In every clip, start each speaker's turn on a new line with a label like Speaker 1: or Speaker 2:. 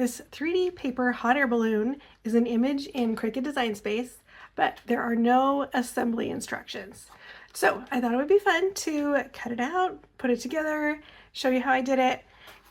Speaker 1: This 3D paper hot air balloon is an image in Cricut Design Space, but there are no assembly instructions. So I thought it would be fun to cut it out, put it together, show you how I did it.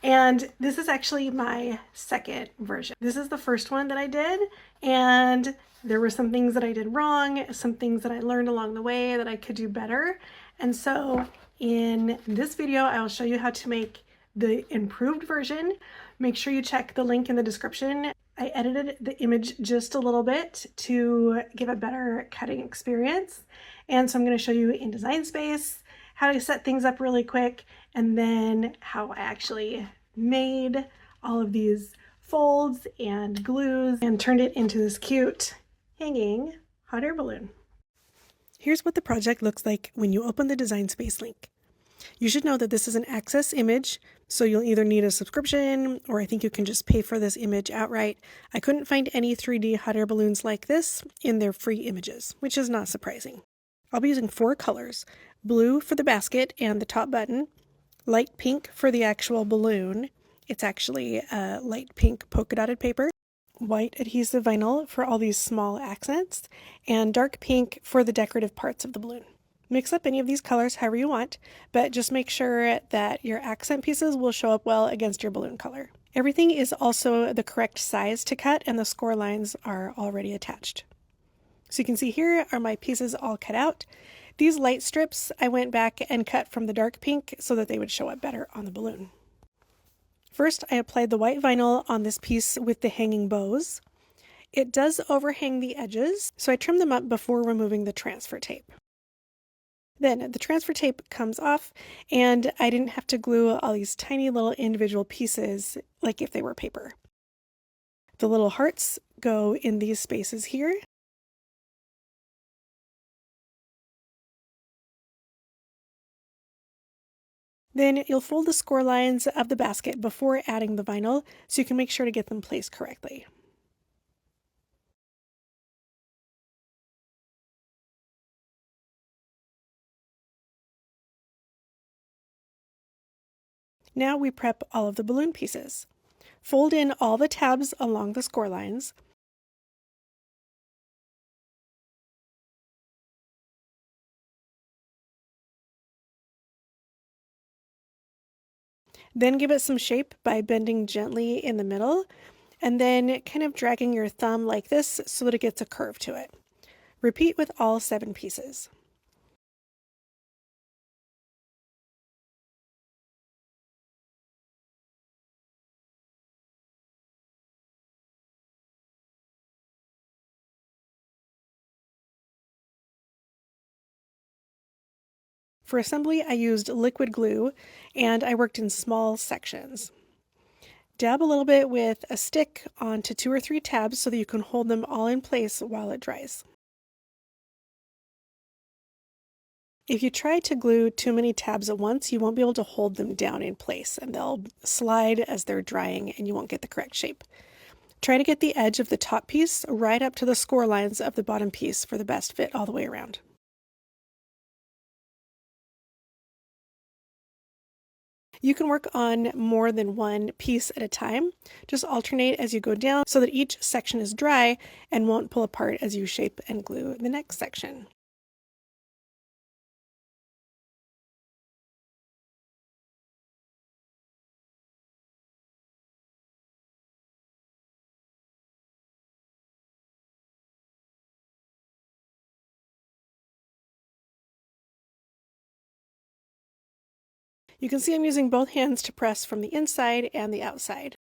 Speaker 1: And this is actually my second version. This is the first one that I did, and there were some things that I did wrong, some things that I learned along the way that I could do better. And so in this video, I will show you how to make the improved version. Make sure you check the link in the description. I edited the image just a little bit to give a better cutting experience. And so I'm going to show you in Design Space how to set things up really quick, and then how I actually made all of these folds and glues and turned it into this cute hanging hot air balloon. Here's what the project looks like when you open the Design Space link. You should know that this is an access image, so you'll either need a subscription, or I think you can just pay for this image outright. I couldn't find any 3D hot air balloons like this in their free images, which is not surprising. I'll be using 4 colors: blue for the basket and the top button, light pink for the actual balloon. It's actually light pink polka dotted paper, white adhesive vinyl for all these small accents, and dark pink for the decorative parts of the balloon. Mix up any of these colors however you want, but just make sure that your accent pieces will show up well against your balloon color. Everything is also the correct size to cut, and the score lines are already attached. So you can see here are my pieces all cut out. These light strips I went back and cut from the dark pink so that they would show up better on the balloon. First, I applied the white vinyl on this piece with the hanging bows. It does overhang the edges, so I trimmed them up before removing the transfer tape. Then the transfer tape comes off, and I didn't have to glue all these tiny little individual pieces like if they were paper. The little hearts go in these spaces here. Then you'll fold the score lines of the basket before adding the vinyl, so you can make sure to get them placed correctly. Now we prep all of the balloon pieces. Fold in all the tabs along the score lines. Then give it some shape by bending gently in the middle, and then kind of dragging your thumb like this so that it gets a curve to it. Repeat with all 7 pieces. For assembly, I used liquid glue, and I worked in small sections. Dab a little bit with a stick onto 2 or 3 tabs so that you can hold them all in place while it dries. If you try to glue too many tabs at once, you won't be able to hold them down in place, and they'll slide as they're drying and you won't get the correct shape. Try to get the edge of the top piece right up to the score lines of the bottom piece for the best fit all the way around. You can work on more than one piece at a time. Just alternate as you go down so that each section is dry and won't pull apart as you shape and glue the next section. You can see I'm using both hands to press from the inside and the outside.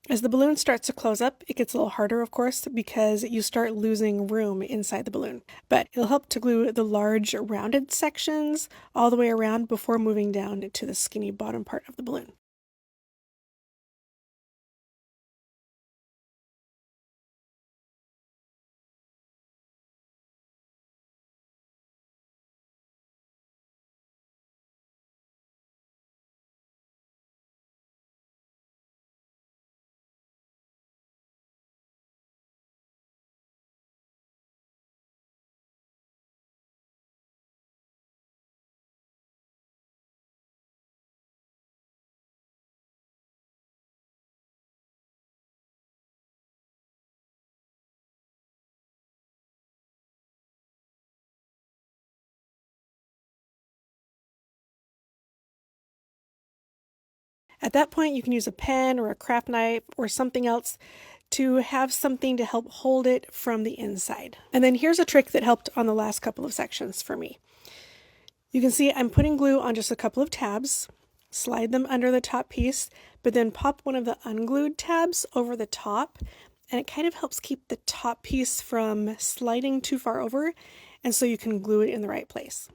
Speaker 1: As the balloon starts to close up, it gets a little harder, of course, because you start losing room inside the balloon. But it'll help to glue the large rounded sections all the way around before moving down to the skinny bottom part of the balloon. At that point, you can use a pen or a craft knife or something else to have something to help hold it from the inside. And then here's a trick that helped on the last couple of sections for me. You can see I'm putting glue on just a couple of tabs, slide them under the top piece, but then pop one of the unglued tabs over the top, and it kind of helps keep the top piece from sliding too far over, and so you can glue it in the right place.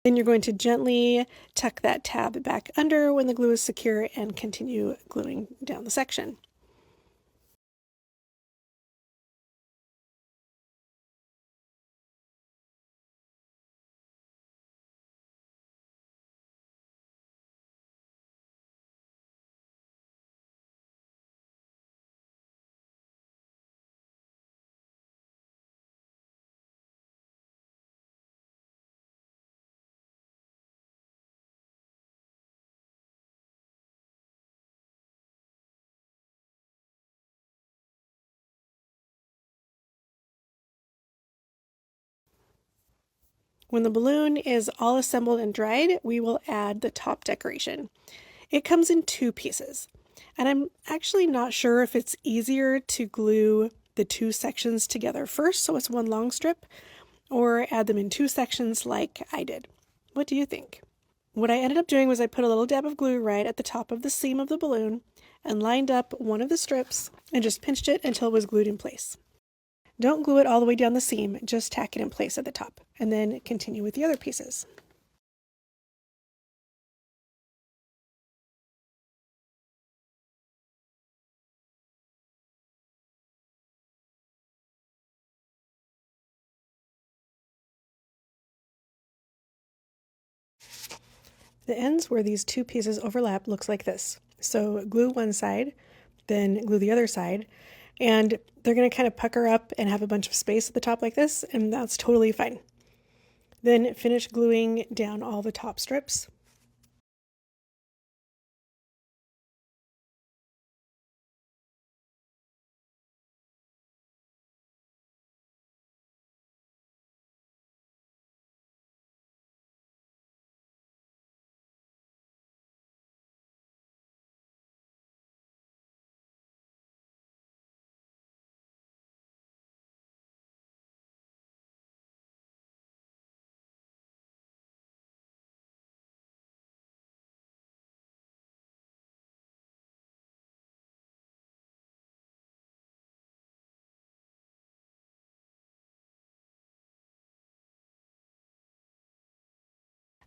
Speaker 1: Then you're going to gently tuck that tab back under when the glue is secure and continue gluing down the section. When the balloon is all assembled and dried, we will add the top decoration. It comes in two pieces, and I'm actually not sure if it's easier to glue the two sections together first so it's one long strip, or add them in two sections like I did. What do you think? What I ended up doing was I put a little dab of glue right at the top of the seam of the balloon and lined up one of the strips and just pinched it until it was glued in place. Don't glue it all the way down the seam, just tack it in place at the top, and then continue with the other pieces. The ends where these two pieces overlap looks like this. So glue one side, then glue the other side, and they're going to kind of pucker up and have a bunch of space at the top like this, and that's totally fine. Then finish gluing down all the top strips.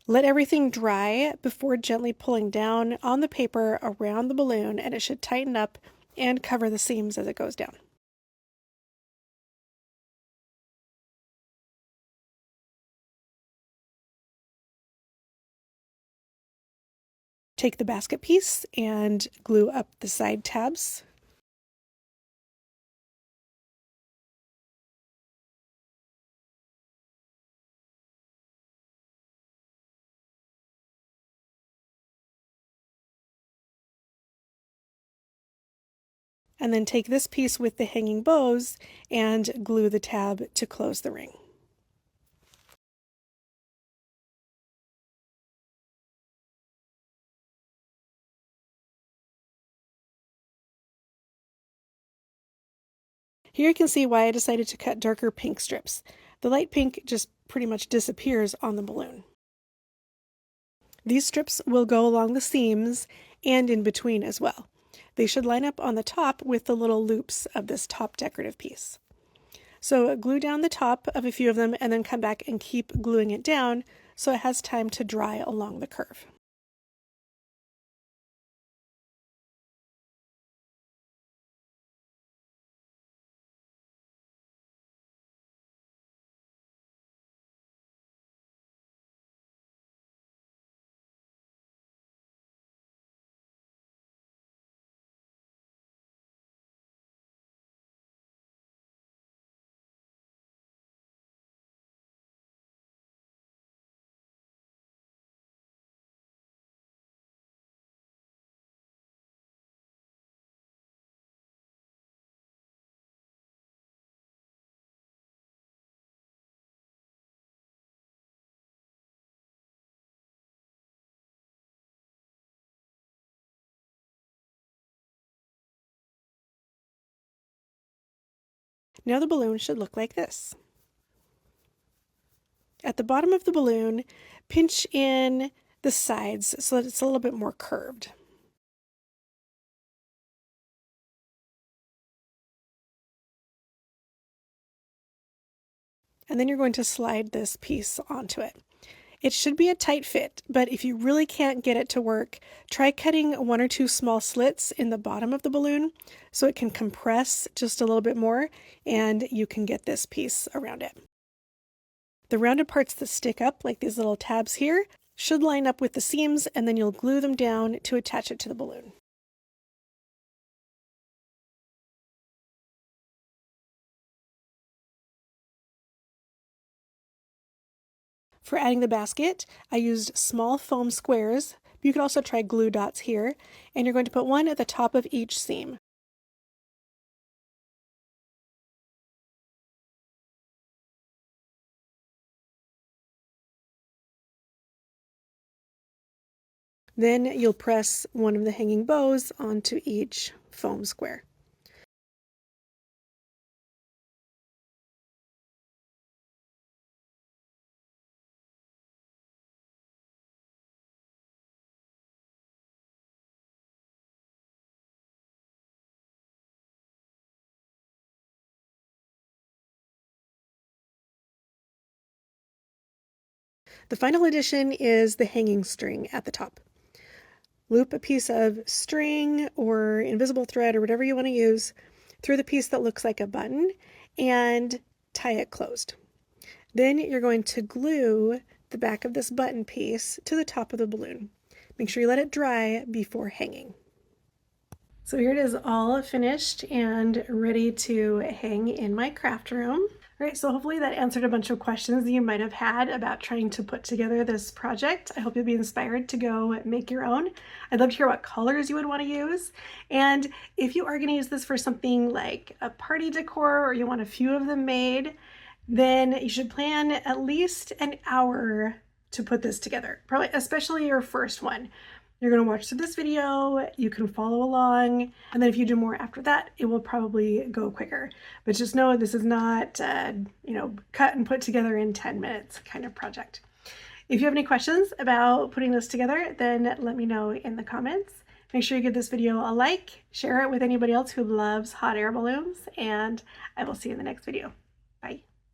Speaker 1: Let everything dry before gently pulling down on the paper around the balloon, and it should tighten up and cover the seams as it goes down. Take the basket piece and glue up the side tabs. And then take this piece with the hanging bows and glue the tab to close the ring. Here you can see why I decided to cut darker pink strips. The light pink just pretty much disappears on the balloon. These strips will go along the seams and in between as well. They should line up on the top with the little loops of this top decorative piece. So glue down the top of a few of them and then come back and keep gluing it down so it has time to dry along the curve. Now the balloon should look like this. At the bottom of the balloon, pinch in the sides so that it's a little bit more curved. And then you're going to slide this piece onto it. It should be a tight fit, but if you really can't get it to work, try cutting 1 or 2 small slits in the bottom of the balloon so it can compress just a little bit more and you can get this piece around it. The rounded parts that stick up, like these little tabs here, should line up with the seams, and then you'll glue them down to attach it to the balloon. For adding the basket, I used small foam squares. You could also try glue dots here, and you're going to put one at the top of each seam. Then you'll press one of the hanging bows onto each foam square. The final addition is the hanging string at the top. Loop a piece of string or invisible thread or whatever you want to use through the piece that looks like a button and tie it closed. Then you're going to glue the back of this button piece to the top of the balloon. Make sure you let it dry before hanging. So here it is all finished and ready to hang in my craft room. All right, so hopefully that answered a bunch of questions that you might have had about trying to put together this project. I hope you'll be inspired to go make your own. I'd love to hear what colors you would want to use. And if you are going to use this for something like a party decor or you want a few of them made, then you should plan at least an hour to put this together, probably especially your first one. You're going to watch through this video, you can follow along, and then if you do more after that, it will probably go quicker. But just know this is not, cut and put together in 10 minutes kind of project. If you have any questions about putting this together, then let me know in the comments. Make sure you give this video a like, share it with anybody else who loves hot air balloons, and I will see you in the next video. Bye.